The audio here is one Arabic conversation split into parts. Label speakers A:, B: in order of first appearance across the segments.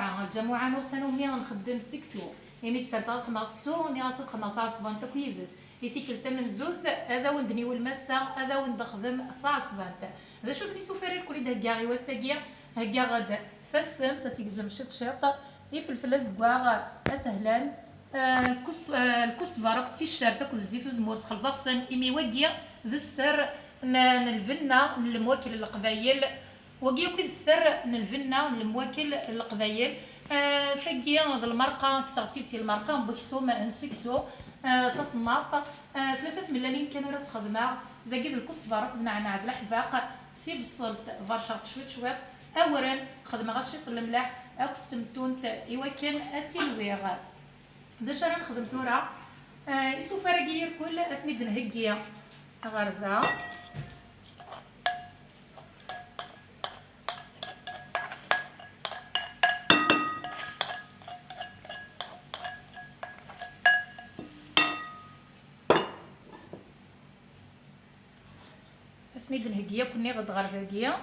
A: الجماعه نوثنو مي غنخدم سكسو يمي تسالسا خدمه سكسو ني غاصد خدمه فاصبان تا كويفس يسيكل تمن زوز هذا وندني والمسا هذا وند خدم فاصبان هذا شو سميتو فرير كولي دهكاغي وساكيا هكا غدا فسم تتيكزم شط يفلفل زكواغ اسهلان الكسفه راك تيشارت اكو الزيت وزمور خلطاثن ايمي وكيا ذا السر الفنه المواكل القبايل وكيا كي السر الفنه المواكل القبايل فكيا هذا المرقه كسغتيتي المرقه بكسو ما نسكسو تصماط 3 ملالين كانوا راس خدمه زاكيد الكسفه راك نعناع بالحذاق في بصلت فرشات شويت اولا خدمه غاشيط الملاح اكو تمتونت ايوا كان اتيلويغ داش راه نخدم ثورة يسوف راكي كل اثني دنهكيا غردا اثني دنهكيا كوني غد غرداكيا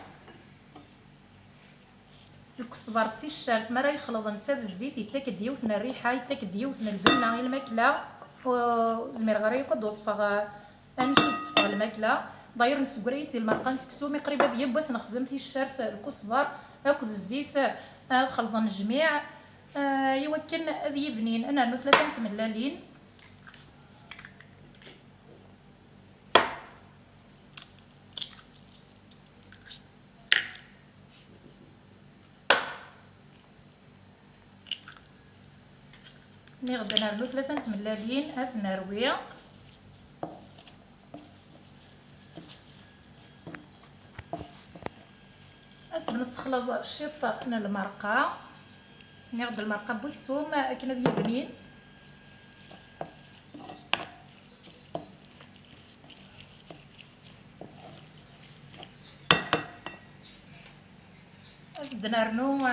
A: الكسبر تيشارت مرا يخلط نتا الزيت يتاك ديوثنا الريحه يتاك ديوثنا الفنه غير الماكله وزمير غير يقد وصفه امشي تصفى الماكله داير نسكريتي المرقه نسكسو مي قريبه ديال باش نخدم تيشارت الكسبر اكل الزيت خلط الجميع يوكل ذي بنين انا نو 3 ملالين مي غدا نرلو 3 ملالين اثنا رويه اسد نسخلط الشيط من المرقه ناخذ المرقه بويسوم كنا ديال بنين اسد نرنو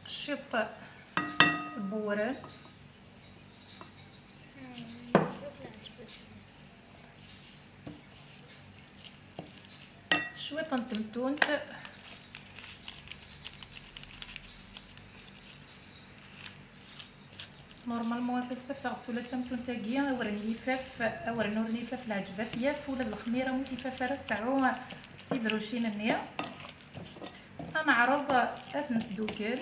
A: الشيط البوران شويه طنطمتون نورمالمون في السفاغ ولا تمتون تاكيا اورن يفاف اورن نور يفاف العجبه فياف ولا الخميره مو تيفاف راه الساعو تيدروشين النيا انا عرض اثنس دوكل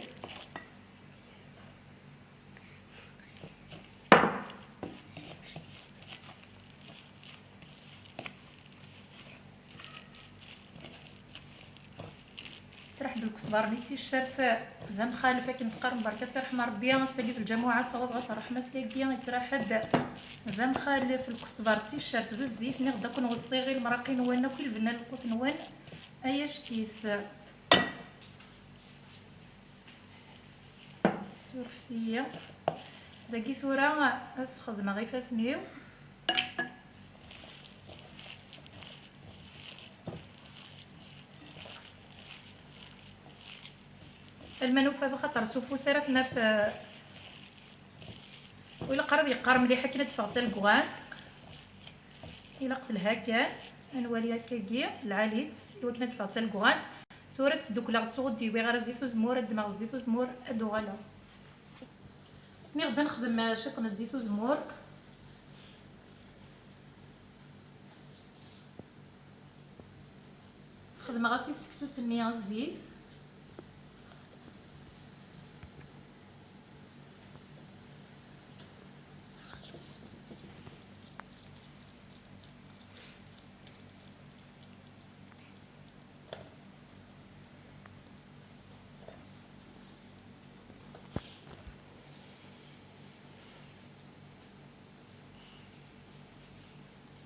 A: ترح بالكسبار لي تيشارف ذا مخالفه كنقارن بركه ترحم ربي نستجيب الجماعه صواب غصرح مسلاكيا يتراحد ذا مخالف الكسبار تيشارف ذا الزيت ني غدا كنوصي غير المراقي نوانا كل بنا الكوث نوان اياش كيس سورفيه داكي ثوره اسخدمه غير فاسنيو المنوفه هذا خطر سوفو سرفنا في ولا قرب يقار مليحه كي ندفع حتى الكوان الى قتل هكا نوالي هكاكيا العاليت ايوا كي ندفع حتى الكوان ثورة دوك لا غتغدي بي غير زيت وزمور الدماغ الزيت وزمور ادو غلا مي غدا نخدم شيطن الزيت وزمور خدمه غاسي سكسو تنيا الزيت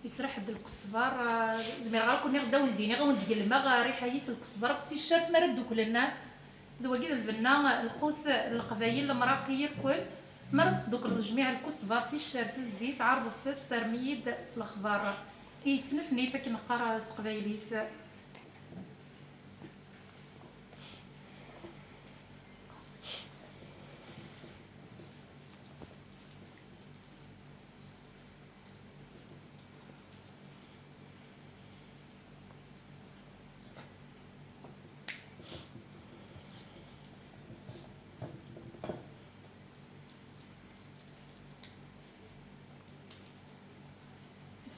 A: يترحد الكسبار زمير غنكون غدا ونديني غوندي الماء ريحه يس الكسبار تيشارت ما ردوك لنا ذو كيد البنا القوث القبايل المراقيه الكل مرات تصدق جميع الكسبار في الشارت الزيت عرض الثات ترميد الاخبار يتنفني فك نقرا قبايليت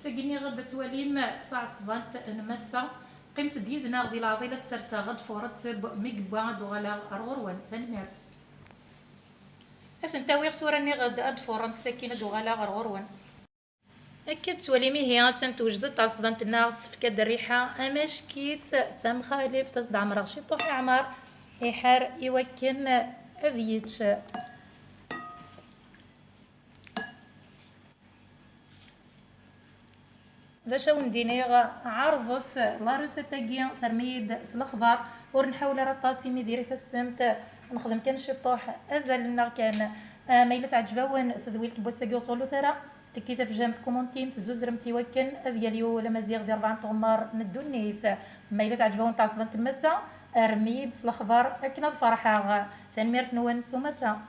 A: ساقيني غدا تواليم فعصبانت نمسا قيمت ديدنا غدي العضيلة تسرسا غد فورت ميقبا دوغالا غرغروان تنميرت اسنتاوي صوراني غد ادفورنت ساكينة دوغالا غرغروان أكيد تواليمي هي تنتوجد تعصبانت الناس في كاد الريحة أماش كيت تم خالف تصدع مرغ شي طوح عمر إحار يوكن أذيتش ذا شو ندينيغ عرضف لاروسة تاقيا سرميد سلخضر ورنحاول رطاسي ميديري في السمت نخدم كان شي طوح أزلنا كان ميلة عجباون تذويلت بوساقي وطولو ثرا تكيتا في جامعة كومونتيم تزوز رمتي وكن أذياليو لما زيغ ديال 4 طغمار ندو النيث ميلة عجباون تعصبان تمسا رميد سلخضر أكنا فرحة ثاني ميرث نوان سومثا